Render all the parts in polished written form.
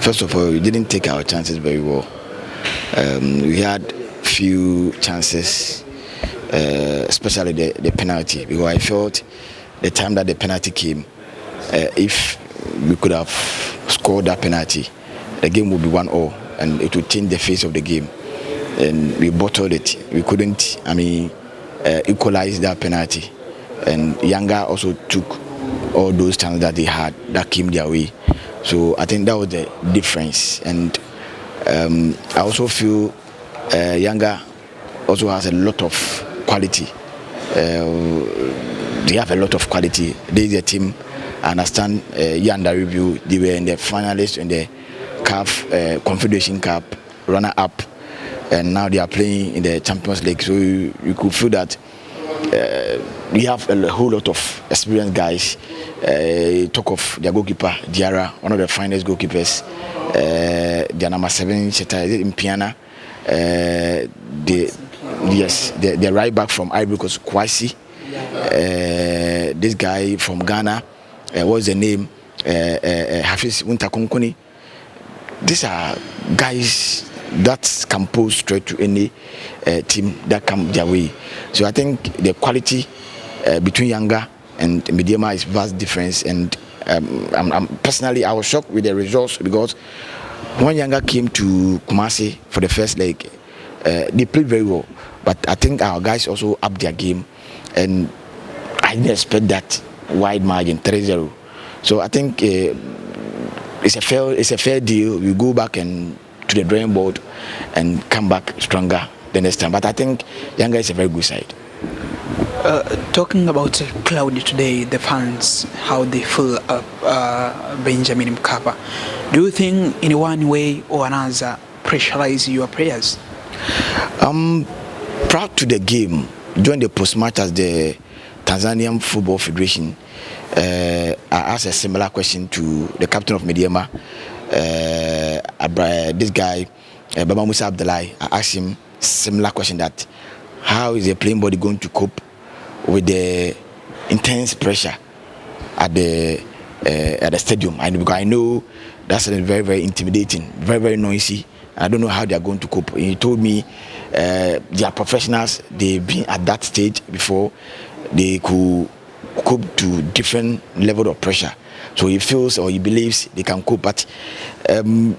First of all, we didn't take our chances very well. We had few chances, especially the penalty, because I felt the time that the penalty came, if we could have scored that penalty, the game would be 1-0 and it would change the face of the game. And we bottled it. We couldn't, equalize that penalty. And Yanga also took all those chances that they had that came their way. So I think that was the difference. And I also feel Yanga also has a lot of quality. They have a lot of quality. They is a team. I understand Yanda review. They were in the finalists in the CAF Confederation Cup runner-up, and now they are playing in the Champions League. So you could feel that we have a whole lot of experienced guys. Talk of their goalkeeper Diarra, one of the finest goalkeepers. Their number 7 in Piana. The right back from Ivory Coast, Kwasi. This guy from Ghana, what's the name? Hafiz Wintakonkoni. These are guys that can pose straight to any team that come their way. So I think the quality between Yanga and Mediama is vast difference. And personally, I was shocked with the results, because when Yanga came to Kumasi for the first leg, they played very well. But I think our guys also upped their game, and I didn't expect that wide margin, 3-0. So I think it's a fair deal. We go back and to the drawing board and come back stronger the next time. But I think Yanga is a very good side. Talking about Cloudy today, the fans, how they fill up Benjamin Mkapa. Do you think in one way or another pressurize your players? Prior to the game, during the post-match as the Tanzanian Football Federation, I asked a similar question to the captain of Mediama, this guy, Baba Musa Abdullahi. I asked him similar question, that how is the playing body going to cope with the intense pressure at the stadium? Because I know that's very, very intimidating, very, very noisy. I don't know how they are going to cope. He told me they are professionals. They've been at that stage before. They could cope to different level of pressure. So he feels or he believes they can cope. But when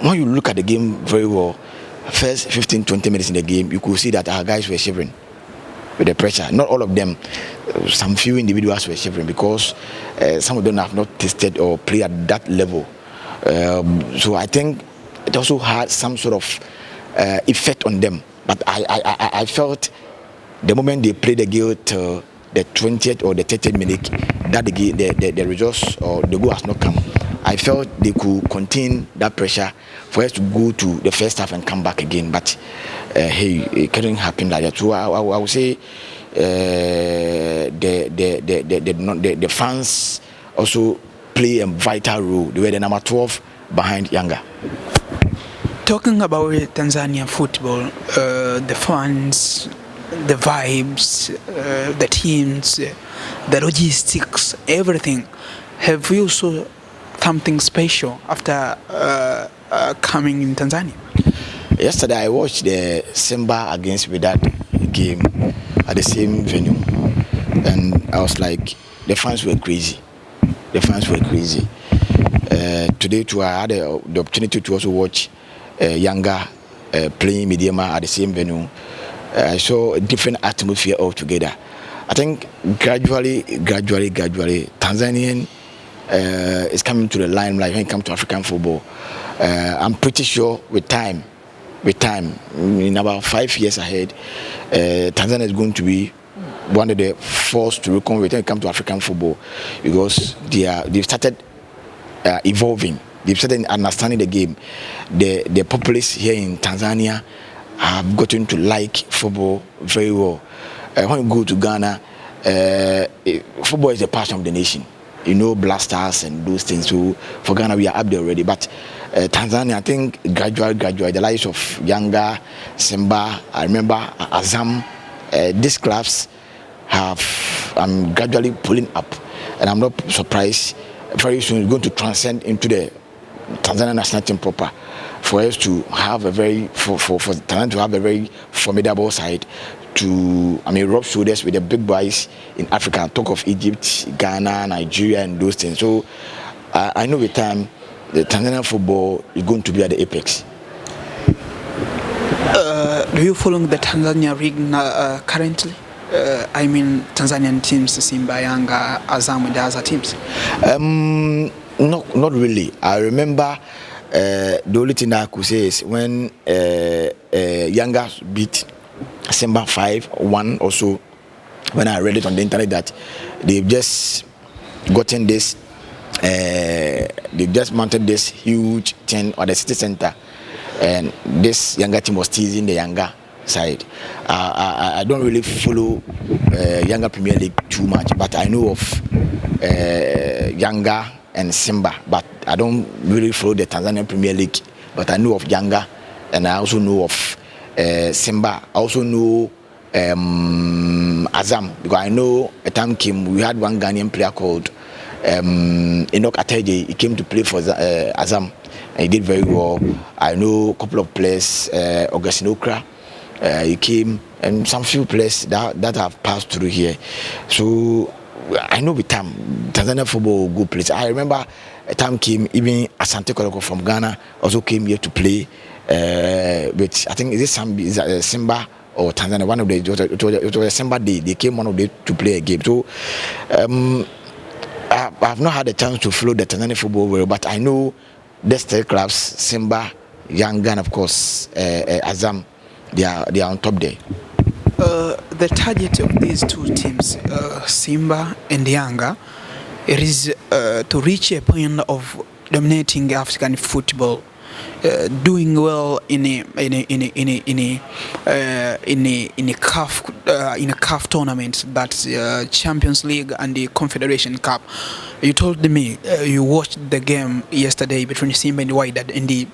you look at the game very well, first 15-20 minutes in the game, you could see that our guys were shivering with the pressure. Not all of them. Some few individuals were shivering, because some of them have not tested or played at that level. So I think it also had some sort of effect on them. But I felt the moment they played the game till the 20th or the 30th minute, that the results or the goal has not come. I felt they could contain that pressure for us to go to the first half and come back again. But hey, it couldn't happen like that. So I would say the fans also play a vital role. They were the number 12 behind Yanga. Talking about Tanzania football, the fans, the vibes, the teams, the logistics, everything. Have you saw something special after coming in Tanzania? Yesterday I watched the Simba against Wydad game at the same venue, and I was like, the fans were crazy. The fans were crazy. Today too, I had the opportunity to also watch Yanga playing Mediama at the same venue. I saw a different atmosphere altogether. I think gradually, Tanzanian is coming to the limelight when it comes to African football. I'm pretty sure with time, in about 5 years ahead, Tanzania is going to be one of the force to reckon with when it comes to African football, because they've started evolving. They've started understanding the game. The populace here in Tanzania have gotten to like football very well. When you go to Ghana, football is the passion of the nation. You know, blasters and those things. So for Ghana, we are up there already. But Tanzania, I think gradually, the likes of Yanga, Simba, I remember Azam, these clubs have gradually pulling up. And I'm not surprised, very soon it's going to transcend into the Tanzania national team proper, for us to have a very for Tanzania to have a very formidable side, to rub shoulders with the big boys in Africa. Talk of Egypt, Ghana, Nigeria, and those things. So I know with time the Tanzanian football is going to be at the apex. Do you follow the Tanzania league currently? Tanzanian teams, Simba, Yanga, Azam, and the other teams. Not really. I remember the only thing I could say is when Yanga beat Simba 5-1 or so. When I read it on the internet that they've just gotten this, they've just mounted this huge tent on the city center, and this Yanga team was teasing the Yanga side. I don't really follow Yanga Premier League too much, but I know of Yanga and Simba, but I don't really follow the Tanzanian Premier League. But I know of Yanga, and I also know of Simba. I also know Azam, because I know a time came we had one Ghanaian player called Enoch Ateje. He came to play for Azam, and he did very well. I know a couple of players, Augustine Okra. He came, and some few players that have passed through here. So I know with time Tanzania football will go place. I remember a time came even Asante Kotoko from Ghana also came here to play. But I think is it Simba or Tanzania? One of the it was a Simba day. They came one of the to play a game. So I have not had a chance to follow the Tanzania football well, but I know the three clubs: Simba, Yanga, and of course Azam. They are on top there. The target of these two teams, Simba and Yanga, it is to reach a point of dominating African football, doing well in a CAF tournament, that's Champions League and the Confederation Cup. You told me you watched the game yesterday between Simba and Wydad, and the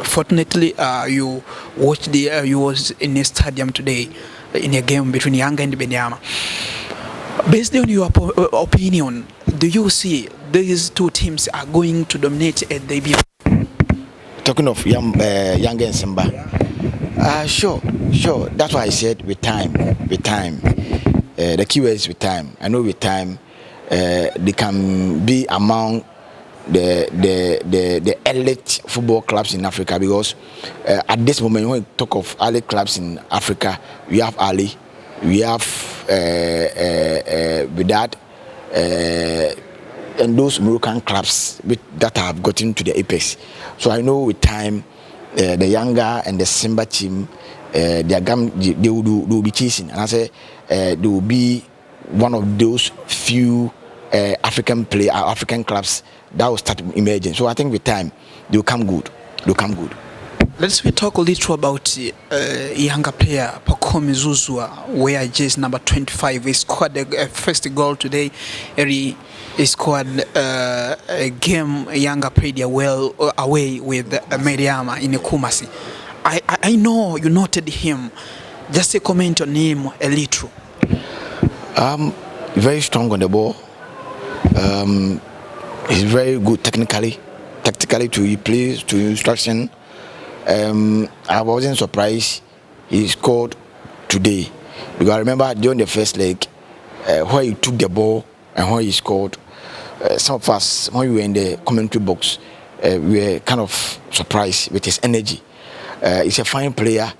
fortunately you watched you was in a stadium today in a game between Yanga and Benyama. Based on your opinion, do you see these two teams are going to dominate at the debut? Talking of Yanga and Simba, sure. That's why I said with time. The key word is with time. I know with time they can be among the elite football clubs in Africa, because at this moment when we talk of elite clubs in Africa, we have Ali, we have Wydad, and those Moroccan clubs that have gotten to the apex. So I know with time the Yanga and the Simba team, they will be chasing, and I say they will be one of those few African clubs that will start emerging. So I think with time they'll come good. Let's talk a little about younger player PACOME Zuzwa, where just number 25 he scored the first goal today. He scored a game Yanga played well away with Mayele in Kumasi. I know you noted him. Just a comment on him a little. Very strong on the ball. He's very good tactically to he plays, to instruction. I wasn't surprised he scored today, because I remember during the first leg where he took the ball and where he scored. Some of us, when we were in the commentary box, we were kind of surprised with his energy. He's a fine player.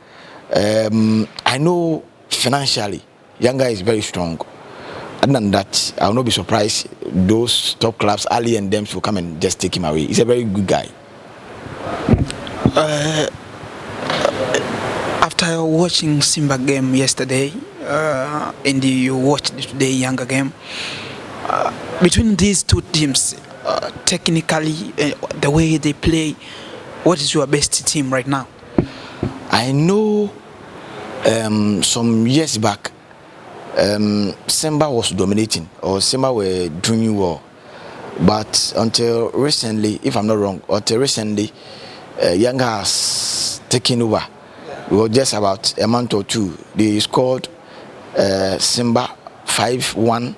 I know financially Yanga is very strong. Other than that, I will not be surprised those top clubs, Ali and them, will come and just take him away. He's a very good guy. After watching Simba game yesterday, and you watched today Yanga game, between these two teams, technically, the way they play, what is your best team right now? I know some years back, Simba was dominating, or Simba were doing well, but until recently, if I'm not wrong, Yanga has taken over. We were just about a month or two. They scored Simba 5-1.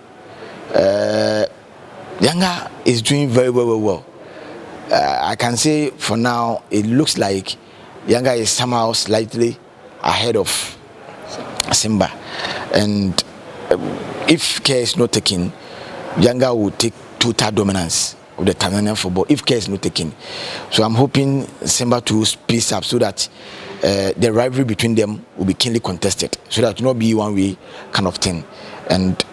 Yanga is doing very well. I can say for now it looks like Yanga is somehow slightly ahead of Simba, and if care is not taken, Yanga will take total dominance of the Tanzanian football if care is not taken. So I'm hoping Simba to speed up so that the rivalry between them will be keenly contested, so that it will not be one way kind of thing. And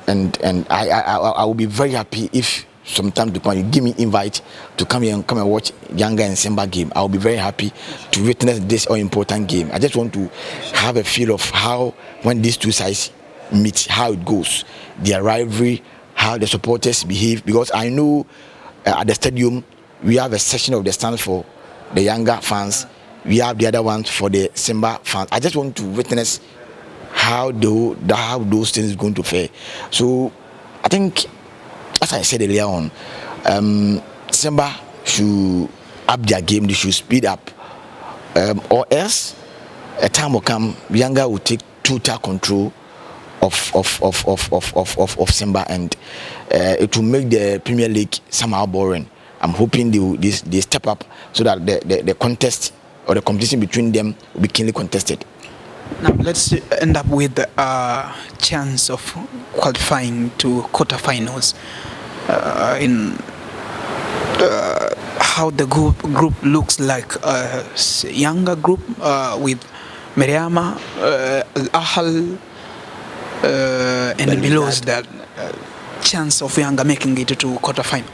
I will be very happy if sometime to come you give me invite to come here and come and watch Yanga and Simba game. I will be very happy to witness this all important game. I just want to have a feel of how when these two sides meet, how it goes, their rivalry, how the supporters behave, because I know at the stadium we have a section of the stand for the Yanga fans, we have the other one for the Simba fans. I just want to witness how those things is going to fare. So I think, as I said earlier on, Simba should up their game, they should speed up, or else a time will come Yanga will take total control of Simba, and it will make the Premier League somehow boring. I'm hoping they step up so that the contest or the competition between them will be keenly contested. Now let's end up with a chance of qualifying to quarterfinals. In how the group looks like, younger group with Meriama, Ahal, and below that chance of Yanga making it to quarterfinal.